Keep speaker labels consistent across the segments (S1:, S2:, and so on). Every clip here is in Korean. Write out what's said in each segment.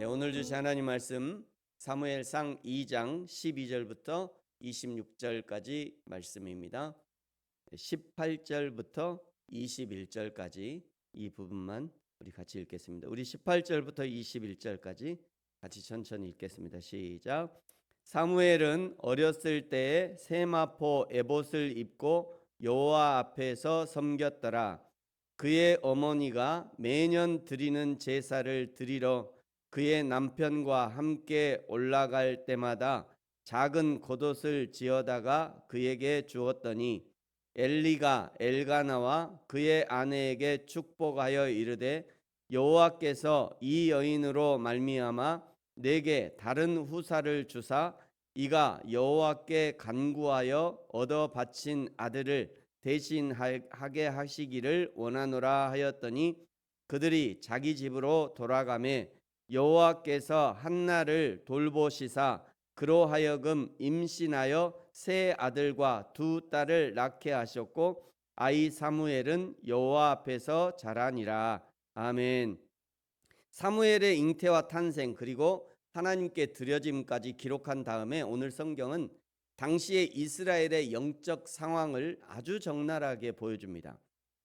S1: 오늘 주신 하나님 말씀 사무엘상 2장 12절부터 26절까지 말씀입니다. 18절부터 21절까지 이 부분만 우리 같이 읽겠습니다. 우리 18절부터 21절까지 같이 천천히 읽겠습니다. 시작. 사무엘은 어렸을 때에 세마포 에봇을 입고 여호와 앞에서 섬겼더라. 그의 어머니가 매년 드리는 제사를 드리러 그의 남편과 함께 올라갈 때마다 작은 겉옷을 지어다가 그에게 주었더니 엘리가 엘가나와 그의 아내에게 축복하여 이르되 여호와께서 이 여인으로 말미암아 내게 다른 후사를 주사 이가 여호와께 간구하여 얻어 바친 아들을 대신하게 하시기를 원하노라 하였더니 그들이 자기 집으로 돌아가매 여호와께서 한나를 돌보시사 그로 하여금 임신하여 세 아들과 두 딸을 낳게 하셨고 아이 사무엘은 여호와 앞에서 자라니라. 아멘. 사무엘의 잉태와 탄생 그리고 하나님께 드려짐까지 기록한 다음에 오늘 성경은 당시의 이스라엘의 영적 상황을 아주 적나라하게 보여줍니다.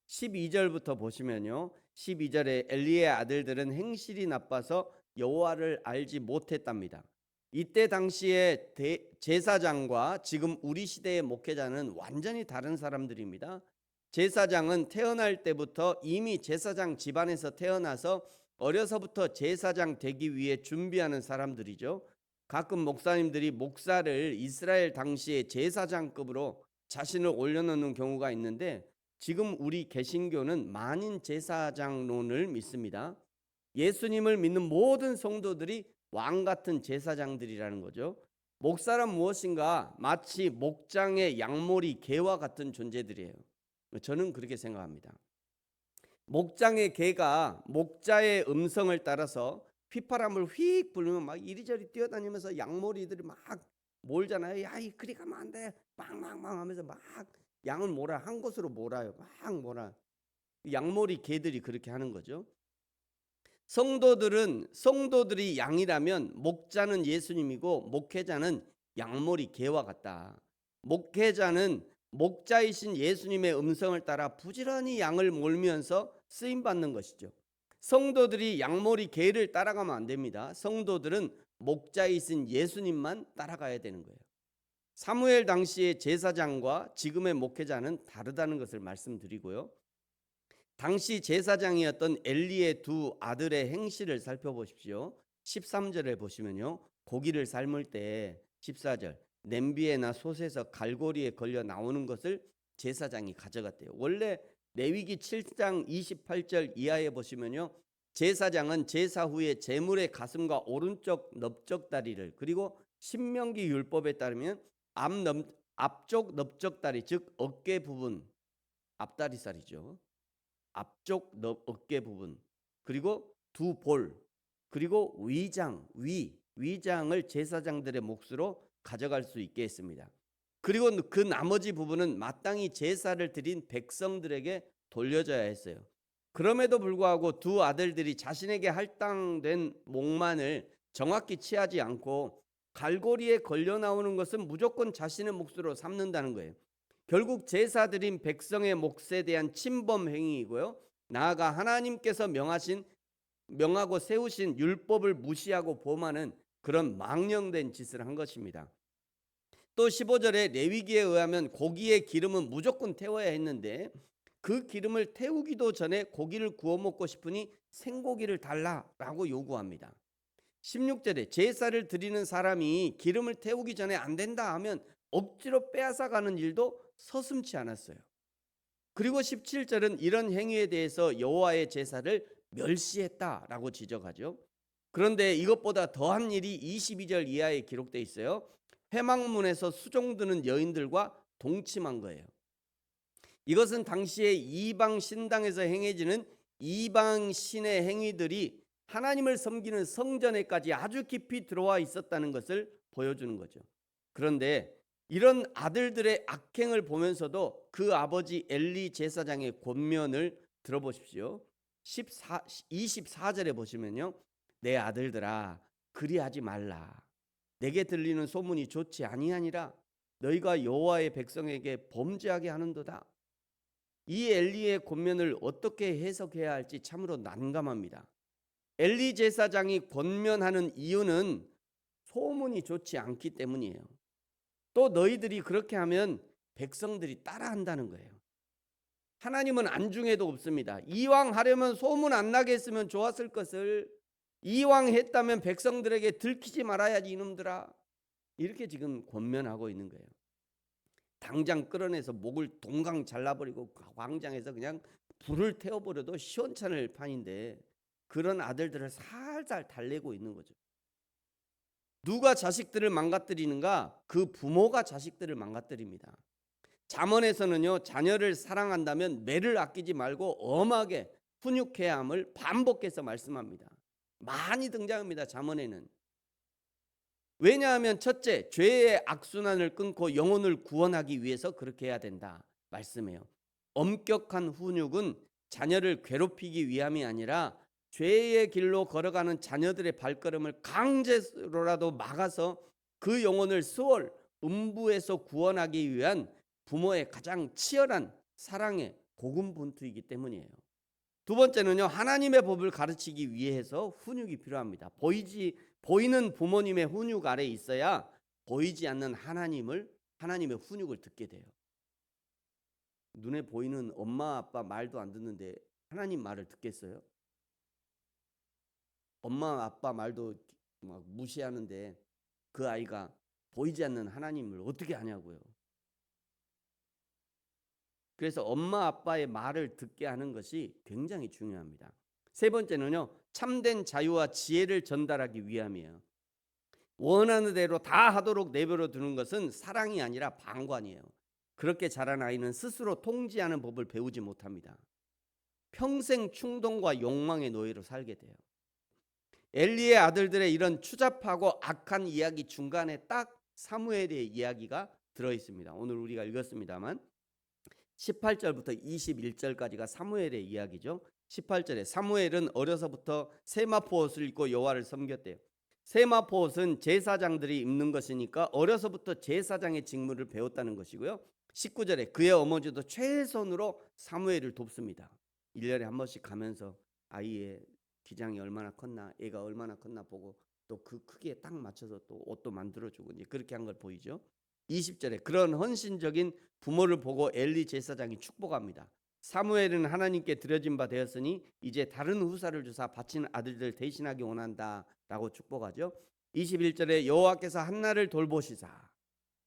S1: 12절부터 보시면요. 12절에 엘리의 아들들은 행실이 나빠서 여호와를 알지 못했답니다. 이때 당시에 제사장과 지금 우리 시대의 목회자는 완전히 다른 사람들입니다. 제사장은 태어날 때부터 이미 제사장 집안에서 태어나서 어려서부터 제사장 되기 위해 준비하는 사람들이죠. 가끔 목사님들이 목사를 이스라엘 당시의 제사장급으로 자신을 올려놓는 경우가 있는데 지금 우리 개신교는 만인 제사장론을 믿습니다. 예수님을 믿는 모든 성도들이 왕 같은 제사장들이라는 거죠. 목사란 무엇인가? 마치 목장의 양모리 개와 같은 존재들이에요. 저는 그렇게 생각합니다. 목장의 개가 목자의 음성을 따라서 휘파람을 휙 불면 막 이리저리 뛰어다니면서 양모리들이 막 몰잖아요. 야, 이 그리 가면 안 돼. 빵빵빵 하면서 막 양을 몰아 한 곳으로 몰아요. 막 몰아. 양모리 개들이 그렇게 하는 거죠. 성도들이 양이라면 목자는 예수님이고 목회자는 양모리 개와 같다. 목회자는 목자이신 예수님의 음성을 따라 부지런히 양을 몰면서 쓰임 받는 것이죠. 성도들이 양모리 개를 따라가면 안 됩니다. 성도들은 목자이신 예수님만 따라가야 되는 거예요. 사무엘 당시의 제사장과 지금의 목회자는 다르다는 것을 말씀드리고요. 당시 제사장이었던 엘리의 두 아들의 행실을 살펴보십시오. 13절에 보시면요. 고기를 삶을 때 14절 냄비에나 솥에서 갈고리에 걸려 나오는 것을 제사장이 가져갔대요. 원래 레위기 7장 28절 이하에 보시면요. 제사장은 제사 후에 제물의 가슴과 오른쪽 넓적다리를 그리고 신명기 율법에 따르면 앞쪽 넓적다리 즉 어깨 부분 앞다리살이죠. 앞쪽 어깨 부분 그리고 두 볼 그리고 위장을 제사장들의 몫으로 가져갈 수 있게 했습니다. 그리고 그 나머지 부분은 마땅히 제사를 드린 백성들에게 돌려줘야 했어요. 그럼에도 불구하고 두 아들들이 자신에게 할당된 몫만을 정확히 취하지 않고 갈고리에 걸려 나오는 것은 무조건 자신의 몫으로 삼는다는 거예요. 결국 제사 드린 백성의 몫에 대한 침범 행위이고요. 나아가 하나님께서 명하고 세우신 율법을 무시하고 범하는 그런 망령된 짓을 한 것입니다. 또 15절에 레위기에 의하면 고기의 기름은 무조건 태워야 했는데 그 기름을 태우기도 전에 고기를 구워 먹고 싶으니 생고기를 달라라고 요구합니다. 16절에 제사를 드리는 사람이 기름을 태우기 전에 안 된다 하면 억지로 빼앗아가는 일도 서슴지 않았어요. 그리고 17절은 이런 행위에 대해서 여호와의 제사를 멸시했다라고 지적하죠. 그런데 이것보다 더한 일이 22절 이하에 기록되어 있어요. 회막문에서 수종드는 여인들과 동침한 거예요. 이것은 당시에 이방 신당에서 행해지는 이방 신의 행위들이 하나님을 섬기는 성전에까지 아주 깊이 들어와 있었다는 것을 보여주는 거죠. 그런데 이런 아들들의 악행을 보면서도 그 아버지 엘리 제사장의 권면을 들어보십시오. 24절에 보시면요. 내 아들들아 그리하지 말라. 내게 들리는 소문이 좋지 아니하니라. 너희가 여호와의 백성에게 범죄하게 하는도다. 이 엘리의 권면을 어떻게 해석해야 할지 참으로 난감합니다. 엘리 제사장이 권면하는 이유는 소문이 좋지 않기 때문이에요. 또 너희들이 그렇게 하면 백성들이 따라한다는 거예요. 하나님은 안중에도 없습니다. 이왕 하려면 소문 안 나게 했으면 좋았을 것을 이왕 했다면 백성들에게 들키지 말아야지 이놈들아. 이렇게 지금 권면하고 있는 거예요. 당장 끌어내서 목을 동강 잘라버리고 광장에서 그냥 불을 태워버려도 시원찮을 판인데 그런 아들들을 살살 달래고 있는 거죠. 누가 자식들을 망가뜨리는가? 그 부모가 자식들을 망가뜨립니다. 잠언에서는요, 자녀를 사랑한다면 매를 아끼지 말고 엄하게 훈육해야 함을 반복해서 말씀합니다. 많이 등장합니다. 잠언에는. 왜냐하면 첫째, 죄의 악순환을 끊고 영혼을 구원하기 위해서 그렇게 해야 된다 말씀해요. 엄격한 훈육은 자녀를 괴롭히기 위함이 아니라 죄의 길로 걸어가는 자녀들의 발걸음을 강제로라도 막아서 그 영혼을 수월 음부에서 구원하기 위한 부모의 가장 치열한 사랑의 고군분투이기 때문이에요. 두 번째는요, 하나님의 법을 가르치기 위해서 훈육이 필요합니다. 보이는 부모님의 훈육 아래 있어야 보이지 않는 하나님의 훈육을 듣게 돼요. 눈에 보이는 엄마 아빠 말도 안 듣는데 하나님 말을 듣겠어요? 엄마 아빠 말도 막 무시하는데 그 아이가 보이지 않는 하나님을 어떻게 아냐고요. 그래서 엄마 아빠의 말을 듣게 하는 것이 굉장히 중요합니다. 세 번째는요, 참된 자유와 지혜를 전달하기 위함이에요. 원하는 대로 다 하도록 내버려 두는 것은 사랑이 아니라 방관이에요. 그렇게 자란 아이는 스스로 통제하는 법을 배우지 못합니다. 평생 충동과 욕망의 노예로 살게 돼요. 엘리의 아들들의 이런 추잡하고 악한 이야기 중간에 딱 사무엘의 이야기가 들어있습니다. 오늘 우리가 읽었습니다만 18절부터 21절까지가 사무엘의 이야기죠. 18절에 사무엘은 어려서부터 세마포 옷을 입고 여호와를 섬겼대요. 세마포 옷은 제사장들이 입는 것이니까 어려서부터 제사장의 직무를 배웠다는 것이고요. 19절에 그의 어머니도 최선으로 사무엘을 돕습니다. 1년에 한 번씩 가면서 아이의 기장이 얼마나 컸나, 애가 얼마나 컸나 보고 또 그 크기에 딱 맞춰서 또 옷도 만들어주고 그렇게 한 걸 보이죠. 20절에 그런 헌신적인 부모를 보고 엘리 제사장이 축복합니다. 사무엘은 하나님께 드려진 바 되었으니 이제 다른 후사를 주사 바친 아들들 대신하기 원한다 라고 축복하죠. 21절에 여호와께서 한나를 돌보시사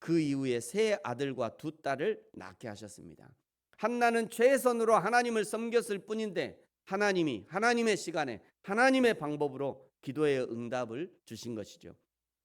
S1: 그 이후에 세 아들과 두 딸을 낳게 하셨습니다. 한나는 최선으로 하나님을 섬겼을 뿐인데 하나님이 하나님의 시간에 하나님의 방법으로 기도의 응답을 주신 것이죠.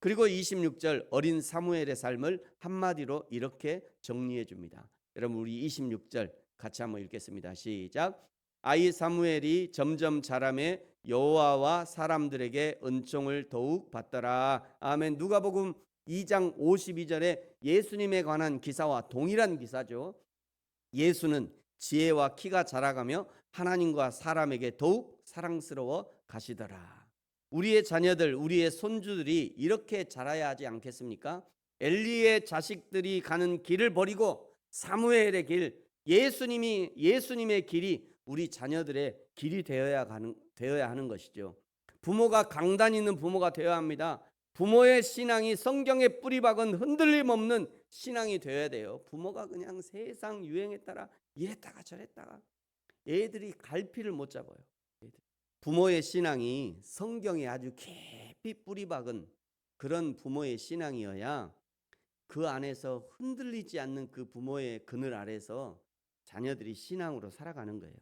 S1: 그리고 26절 어린 사무엘의 삶을 한마디로 이렇게 정리해 줍니다. 여러분 우리 26절 같이 한번 읽겠습니다. 시작. 아이 사무엘이 점점 자라매 여호와와 사람들에게 은총을 더욱 받더라. 아멘. 누가복음 2장 52절에 예수님에 관한 기사와 동일한 기사죠. 예수는 지혜와 키가 자라가며 하나님과 사람에게 더욱 사랑스러워 가시더라. 우리의 자녀들, 우리의 손주들이 이렇게 자라야 하지 않겠습니까? 엘리의 자식들이 가는 길을 버리고 사무엘의 길, 예수님의 길이 우리 자녀들의 길이 되어야 하는 것이죠. 부모가 강단 있는 부모가 되어야 합니다. 부모의 신앙이 성경의 뿌리박은 흔들림 없는 신앙이 되어야 돼요. 부모가 그냥 세상 유행에 따라 이랬다가 저랬다가 애들이 갈피를 못 잡아요. 부모의 신앙이 성경에 아주 깊이 뿌리박은 그런 부모의 신앙이어야 그 안에서 흔들리지 않는 그 부모의 그늘 아래서 자녀들이 신앙으로 살아가는 거예요.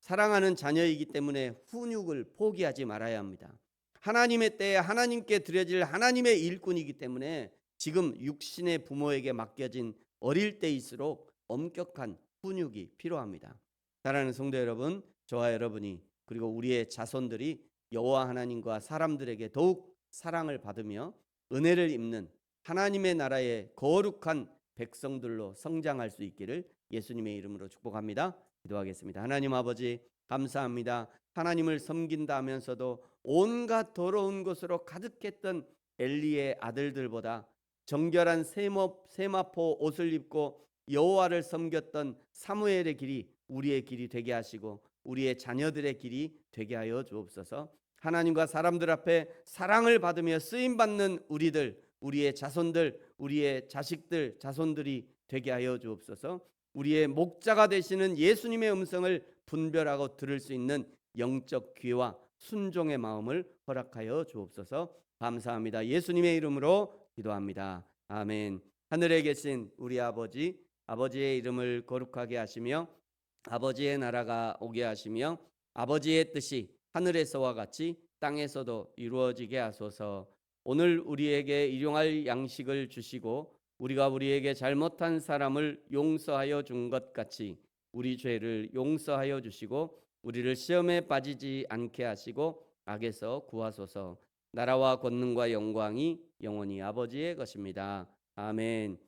S1: 사랑하는 자녀이기 때문에 훈육을 포기하지 말아야 합니다. 하나님의 때에 하나님께 드려질 하나님의 일꾼이기 때문에 지금 육신의 부모에게 맡겨진 어릴 때일수록 엄격한 훈육이 필요합니다. 사랑하는 성도 여러분, 저와 여러분이 그리고 우리의 자손들이 여호와 하나님과 사람들에게 더욱 사랑을 받으며 은혜를 입는 하나님의 나라의 거룩한 백성들로 성장할 수 있기를 예수님의 이름으로 축복합니다. 기도하겠습니다. 하나님 아버지, 감사합니다. 하나님을 섬긴다 하면서도 온갖 더러운 것으로 가득했던 엘리의 아들들보다 정결한 세마포 옷을 입고 여호와를 섬겼던 사무엘의 길이 우리의 길이 되게 하시고 우리의 자녀들의 길이 되게 하여 주옵소서. 하나님과 사람들 앞에 사랑을 받으며 쓰임 받는 우리들, 우리의 자손들, 우리의 자식들, 자손들이 되게 하여 주옵소서. 우리의 목자가 되시는 예수님의 음성을 분별하고 들을 수 있는 영적 귀와 순종의 마음을 허락하여 주옵소서. 감사합니다. 예수님의 이름으로 기도합니다. 아멘. 하늘에 계신 우리 아버지, 아버지의 이름을 거룩하게 하시며 아버지의 나라가 오게 하시며 아버지의 뜻이 하늘에서와 같이 땅에서도 이루어지게 하소서. 오늘 우리에게 일용할 양식을 주시고 우리가 우리에게 잘못한 사람을 용서하여 준 것 같이 우리 죄를 용서하여 주시고 우리를 시험에 빠지지 않게 하시고 악에서 구하소서. 나라와 권능과 영광이 영원히 아버지의 것입니다. 아멘.